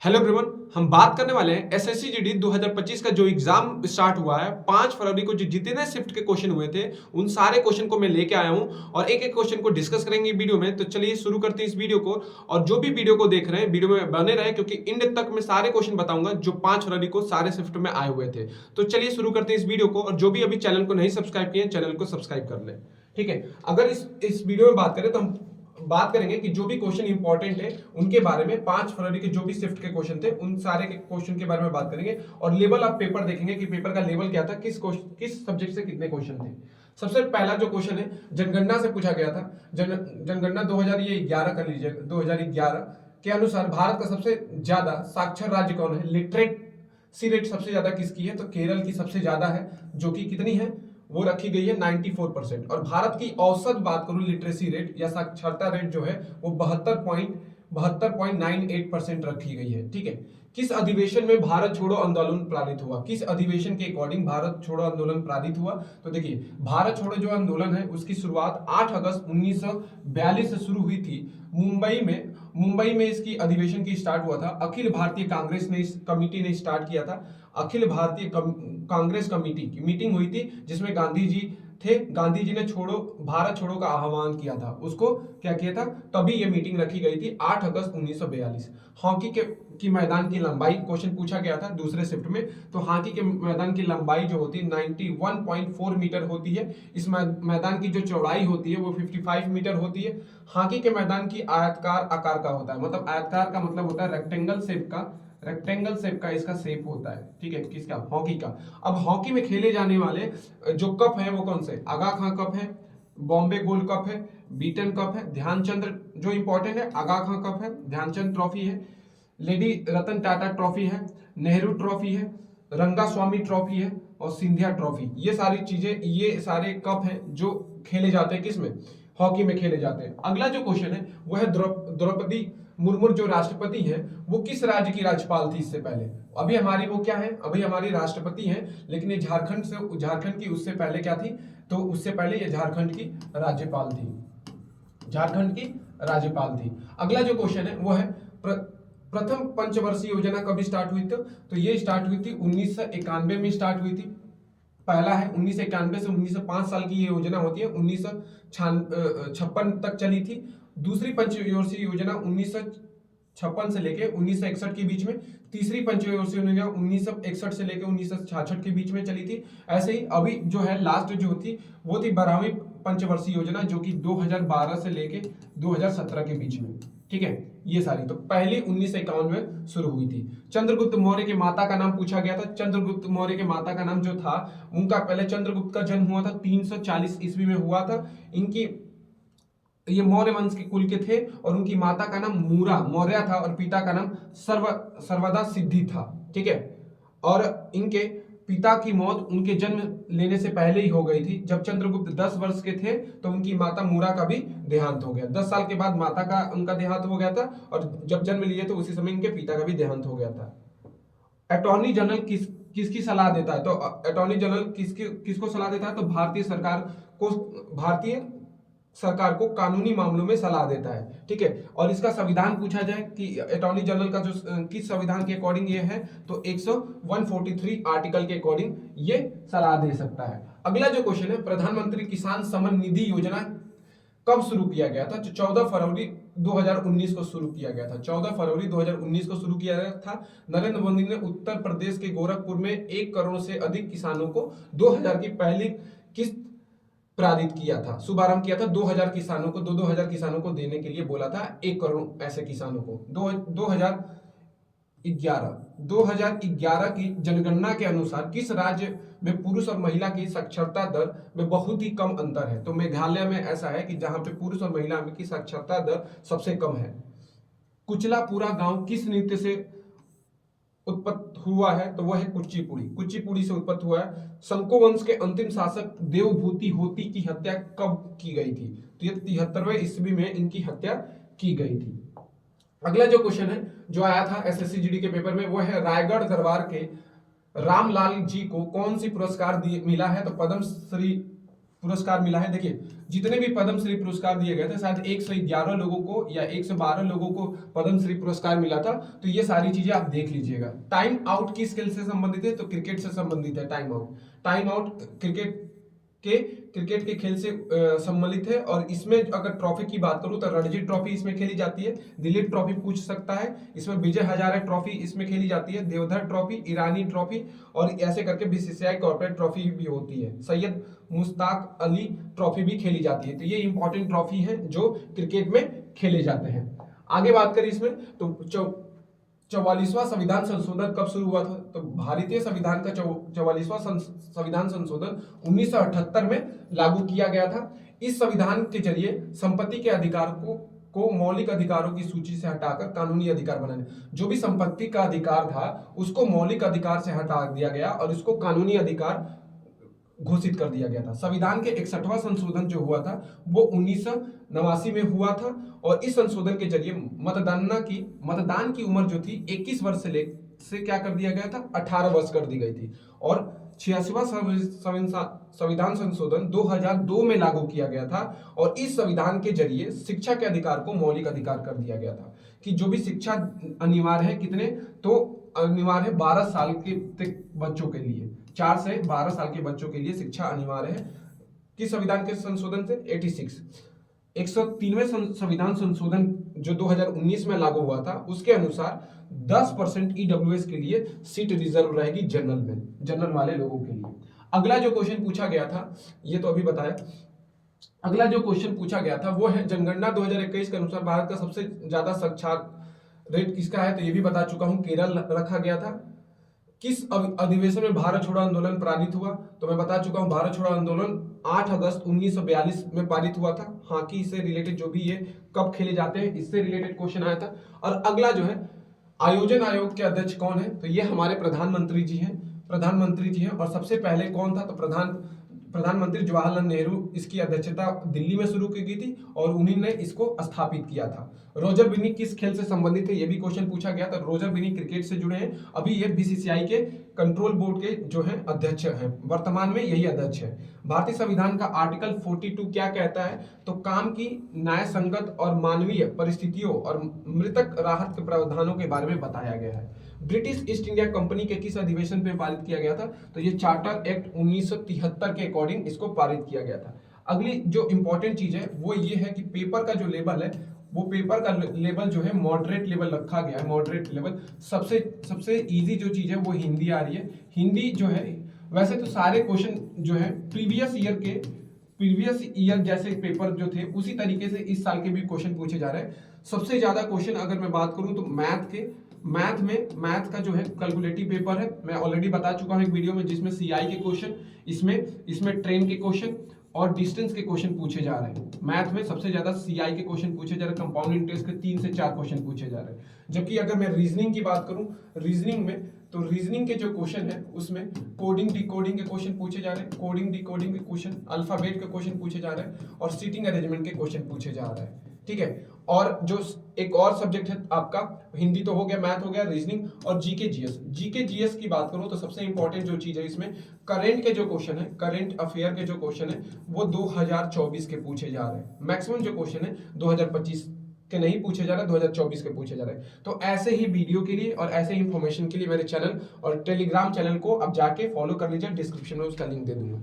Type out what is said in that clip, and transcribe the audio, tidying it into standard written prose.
Hello everyone, हम बात करने वाले हैं एसएससी जीडी 2025 का जो एग्जाम स्टार्ट हुआ है 5 फरवरी को। जो जितने शिफ्ट के क्वेश्चन हुए थे उन सारे क्वेश्चन को मैं लेके आया हूं और एक एक क्वेश्चन को डिस्कस करेंगे वीडियो में। तो चलिए शुरू करते हैं इस वीडियो को। और जो भी वीडियो को देख रहे हैं वीडियो में बने रहे, क्योंकि इंड तक मैं सारे क्वेश्चन बताऊंगा जो 5 फरवरी को सारे शिफ्ट में आए हुए थे। तो चलिए शुरू करते हैं इस वीडियो को। और जो भी अभी चैनल को नहीं सब्सक्राइब किए चैनल को सब्सक्राइब कर लें, ठीक है। अगर इस वीडियो में बात करें तो हम बात करेंगे कि जो भी क्वेश्चन इंपॉर्टेंट है उनके बारे में। 5 फरवरी के जो भी शिफ्ट के क्वेश्चन थे उन सारे के क्वेश्चन के बारे में बात करेंगे। और लेवल ऑफ पेपर देखेंगे कि पेपर का लेवल क्या था, किस सब्जेक्ट से कितने क्वेश्चन थे। सबसे पहला जो क्वेश्चन है जनगणना से पूछा गया था। जनगणना 2011 कर लीजिए, 2011 के अनुसार भारत का सबसे ज्यादा साक्षर राज्य कौन है। लिटरेसी रेट सबसे ज्यादा किसकी है, तो केरल की सबसे ज्यादा है, जो कि कितनी है, वो रखी गई है 94%। और भारत की औसत बात करूं लिटरेसी रेट या साक्षरता रेट जो है वो 72.98% रखी गई है, ठीक है। किस अधिवेशन में भारत छोड़ो आंदोलन पारित हुआ, किस अधिवेशन के अकॉर्डिंग भारत छोड़ो आंदोलन पारित हुआ। तो देखिए, भारत छोड़ो जो आंदोलन है उसकी शुरुआत 8 अगस्त 1942 से शुरू हुई थी। मुंबई में इसकी अधिवेशन की स्टार्ट हुआ था। अखिल भारतीय कांग्रेस ने इस कमिटी ने स्टार्ट किया था। अखिल भारतीय कांग्रेस कमेटी की मीटिंग हुई थी जिसमें गांधी जी थे। गांधी जी ने भारत छोड़ो का आह्वान किया था, उसको क्या किया था, तभी ये मीटिंग रखी गई थी 8 अगस्त 1942। हॉकी की मैदान की लंबाई क्वेश्चन पूछा गया था दूसरे शिफ्ट में। तो हॉकी के मैदान की लंबाई जो होती है 91.4 मीटर होती है। इस मैदान की जो चौड़ाई होती है वो 55 मीटर होती है। हॉकी के मैदान की आयताकार आकार का होता है, मतलब आयताकार का मतलब होता है रेक्टेंगल शेप का इसका शेप होता है, ठीक है, किसका, हॉकी का। अब हॉकी में खेले जाने वाले जो कप है वो कौन से, आगा खां कप है, बॉम्बे गोल्ड कप है, बीटन कप है, ध्यानचंद जो इंपॉर्टेंट है, आगा खां कप है, ध्यानचंद ट्रॉफी है, लेडी रतन टाटा ट्रॉफी है, नेहरू ट्रॉफी है, रंगास्वामी ट्रॉफी है और सिंधिया ट्रॉफी। ये सारी चीजें, ये सारे कप हैं जो खेले जाते हैं किसमें, हॉकी में खेले जाते हैं। अगला जो क्वेश्चन है वो है द्रौपदी मुर्मू जो राष्ट्रपति है वो किस राज्य की राज्यपाल थी इससे पहले। अभी हमारी वो क्या है, अभी हमारी राष्ट्रपति हैं, लेकिन ये झारखंड की उससे पहले क्या थी, तो उससे पहले ये झारखंड की राज्यपाल थी। अगला जो क्वेश्चन है वो है प्रथम पंचवर्षीय योजना कब स्टार्ट हुई थी, तो ये स्टार्ट हुई थी 1991 में स्टार्ट हुई थी। पहला है 1991 से 1905 साल की ये योजना होती है, 1956 तक चली थी। दूसरी पंचवर्षीय योजना 1956 से लेके 1961 के बीच में। तीसरी पंचवर्षीय योजना 1961 से लेके 1966 के बीच में चली थी। ऐसे ही अभी जो है लास्ट जो थी वो थी 12वीं पंचवर्षीय योजना, जो कि 2012 से लेके 2017 के बीच में, ठीक है। ये सारी तो पहली 1951 में शुरू हुई थी। चंद्रगुप्त मौर्य के माता का नाम पूछा गया था। चंद्रगुप्त मौर्य के माता का नाम जो था, उनका पहले चंद्रगुप्त का जन्म हुआ था 340 ईस्वी में हुआ था। इनकी ये मौर्य वंश के कुल के थे और उनकी माता का नाम मौर्य था और पिता का नाम सर्वदा सिद्धि था, ठीक है। और इनके पिता की मौत उनके जन्म लेने से पहले ही हो गई थी। जब चंद्रगुप्त 10 वर्ष के थे तो उनकी माता मूरा का भी देहांत हो गया। 10 साल के बाद माता का उनका देहांत हो गया था और जब जन्म लिए तो उसी समय इनके पिता का भी देहांत हो गया था। अटॉर्नी जनरल किसकी सलाह देता है, तो अटॉर्नी जनरल किसको सलाह देता है, तो भारतीय सरकार को कानूनी मामलों में सलाह देता है, ठीक है। और इसका संविधान पूछा जाए कि अटॉर्नी जनरल का जो किस संविधान के अकॉर्डिंग ये है, तो 143 आर्टिकल के अकॉर्डिंग ये सलाह दे सकता है। अगला जो क्वेश्चन है, प्रधानमंत्री किसान सम्मान निधि योजना कब शुरू किया गया था, तो 14 फरवरी 2019 को शुरू किया गया था। 14 फरवरी 2019 को शुरू किया गया था। नरेंद्र मोदी ने उत्तर प्रदेश के गोरखपुर में 1 करोड़ से अधिक किसानों को 2000 की पहली किस्त प्रारित किया था, शुभारंभ किया था। 2000 किसानों को 2000 किसानों को देने के लिए बोला था, 1 करोड़ ऐसे किसानों को। 2011 की जनगणना के अनुसार किस राज्य में पुरुष और महिला की साक्षरता दर में बहुत ही कम अंतर है, तो मेघालय में ऐसा है कि जहां पे पुरुष और महिला की साक्षरता दर सबसे कम है। कुचलापुरा गांव किस नृत्य से उत्पत्ति हुआ है, तो वह है कुचिपुड़ी से उत्पत्ति हुआ है। शंको वंश के अंतिम शासक देवभूति होती की हत्या कब की गई थी, तो ये 73वें ईस्वी में इनकी हत्या की गई थी। अगला जो क्वेश्चन है जो आया था एसएससी जीडी के पेपर में वो है रायगढ़ दरबार के रामलाल जी को कौन सी पुरस्कार मिला है, तो पद्म श्री पुरस्कार मिला है। देखिए, जितने भी पद्म श्री पुरस्कार दिए गए थे शायद 111 लोगों को या 112 लोगों को पद्म श्री पुरस्कार मिला था। तो ये सारी चीजें आप देख लीजिएगा। टाइम आउट किस खेल से संबंधित है? तो क्रिकेट से संबंधित है। टाइम आउट क्रिकेट के खेल से सम्मिलित है। और इसमें अगर ट्रॉफी की बात करूं तो रणजी ट्रॉफी इसमें खेली जाती है, दिलीप ट्रॉफी पूछ सकता है, इसमें विजय हजारे ट्रॉफी इसमें खेली जाती है, देवधर ट्रॉफी, ईरानी ट्रॉफी और ऐसे करके बीसीसीआई कॉर्पोरेट ट्रॉफी भी होती है, सैयद मुश्ताक अली ट्रॉफी भी खेली जाती है। तो ये इंपॉर्टेंट ट्रॉफी है जो क्रिकेट में खेले जाते हैं। आगे बात करें इसमें तो 44वां संविधान संशोधन कब शुरू हुआ था? तो भारतीय संविधान का 44वां संविधान संशोधन 1978 में लागू किया गया था। इस संविधान के जरिए संपत्ति के अधिकार को मौलिक अधिकारों की सूची से हटाकर कानूनी अधिकार बनाने, जो भी संपत्ति का अधिकार था उसको मौलिक अधिकार से हटा दिया गया और इसको कानूनी अधिकार घोषित कर दिया गया था। संविधान के 61वां संशोधन जो हुआ था वो 1989 में हुआ था और इस संशोधन के जरिए मतदान की उम्र जो थी 21 वर्ष से क्या कर दिया गया था? 18 वर्ष कर दी गई थी। और 86वां संविधान संशोधन 2002 में लागू किया गया था और इस संविधान के जरिए शिक्षा के अधिकार को मौलिक अधिकार कर दिया गया था कि जो भी शिक्षा अनिवार्य है, कितने तो अनिवार्य है 12 साल के बच्चों के लिए, 4 से 12 साल के बच्चों के लिए शिक्षा अनिवार्य है। किस संविधान के संशोधन से? 103वें संविधान संशोधन जो 2019 में लागू हुआ था उसके अनुसार 10% ईडब्ल्यूएस के लिए सीट रिजर्व रहेगी जनरल वाले लोगों के लिए। अगला जो क्वेश्चन पूछा गया था, ये तो अभी बताया, अगला जो क्वेश्चन पूछा गया था वो है जनगणना 2021 के अनुसार भारत का सबसे ज्यादा साक्षर रेट किसका है? तो ये भी बता चुका हूं, केरल रखा गया था। किस अधिवेशन में भारत छोड़ो आंदोलन पारित हुआ? तो मैं बता चुका हूं, भारत छोड़ो आंदोलन 8 अगस्त 1942 में पारित हुआ था। हॉकी से रिलेटेड जो भी ये कब खेले जाते हैं इससे रिलेटेड क्वेश्चन आया था। और अगला जो है आयोजन आयोग के अध्यक्ष कौन है? तो ये हमारे प्रधानमंत्री जी हैं। और सबसे पहले कौन था? तो प्रधानमंत्री जवाहरलाल नेहरू इसकी अध्यक्षता दिल्ली में शुरू की गई थी और उन्हीं ने इसको स्थापित किया था। रोजर बिन्नी किस खेल से संबंधित है? ये भी क्वेश्चन पूछा गया था। रोजर बिन्नी क्रिकेट से जुड़े हैं। अभी ये बीसीसीआई के कंट्रोल बोर्ड के जो है अध्यक्ष हैं, वर्तमान में यही अध्यक्ष है। भारतीय संविधान का आर्टिकल 42 क्या कहता है? तो काम की न्याय संगत और मानवीय परिस्थितियों और मृतक राहत के प्रावधानों के बारे में बताया गया है। ब्रिटिश ईस्ट इंडिया कंपनी के किस अधिवेशन में पारित किया गया था? तो ये चार्टर एक्ट 1973 के अकॉर्डिंग इसको पारित किया गया था। अगली जो इंपॉर्टेंट चीज है वो ये है कि पेपर का जो लेवल है वो पेपर का लेवल जो है मॉडरेट लेवल रखा गया है। मॉडरेट लेवल सबसे इजी जो चीज है वो हिंदी आ रही है। हिंदी जो है, वैसे तो सारे क्वेश्चन जो है प्रीवियस ईयर जैसे पेपर जो थे उसी तरीके से इस साल के भी क्वेश्चन पूछे जा रहे हैं। सबसे ज्यादा क्वेश्चन अगर मैं बात करूं तो मैथ का जो है कैलकुलेटिव पेपर है। मैं ऑलरेडी बता चुका हूं एक वीडियो में, जिसमें सीआई के क्वेश्चन, इसमें ट्रेन के क्वेश्चन और डिस्टेंस के क्वेश्चन पूछे जा रहे हैं। मैथ में सबसे ज्यादा सीआई के क्वेश्चन पूछे जा रहे हैं। कंपाउंड इंटरेस्ट के 3 से 4 क्वेश्चन पूछे जा रहे हैं। जबकि अगर मैं रीजनिंग की बात करूं, रीजनिंग के जो क्वेश्चन है उसमें कोडिंग डिकोडिंग के क्वेश्चन पूछे जा रहे हैं। कोडिंग डिकोडिंग के क्वेश्चन, अल्फाबेट के क्वेश्चन पूछे जा रहे हैं और सीटिंग अरेंजमेंट के क्वेश्चन पूछे जा रहे हैं। ठीक है। और जो एक और सब्जेक्ट है आपका, हिंदी तो हो गया, मैथ हो गया, रीजनिंग और जीके जीएस की बात करूं तो सबसे इंपॉर्टेंट जो चीज है इसमें करंट के जो क्वेश्चन है, करंट अफेयर के जो क्वेश्चन है वो 2024 के पूछे जा रहे हैं। मैक्सिमम जो क्वेश्चन है 2025 के नहीं पूछे जा रहे, 2024 के पूछे जा रहे हैं। तो ऐसे ही वीडियो के लिए और ऐसे ही इंफॉर्मेशन के लिए मेरे चैनल और टेलीग्राम चैनल को अब जाके फॉलो कर लीजिए, डिस्क्रिप्शन में उसका लिंक दे दूंगा।